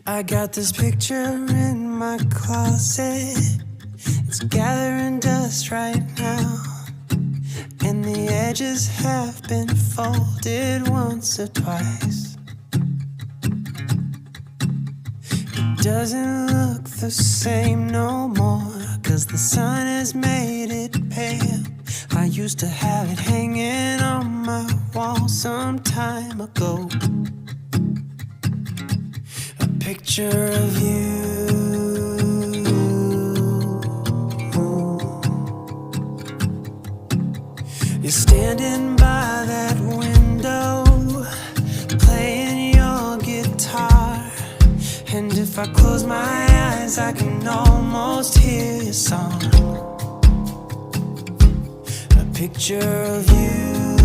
I got this picture in my closet. It's gathering dust right now, and the edges have been folded once or twice. It doesn't look the same no more, 'cause the sun has made it pale. I used to have it hanging on my wall some time ago. A picture of you. You're standing by that window, playing your guitar. And if I close my eyes, I can almost hear your song. A picture of you.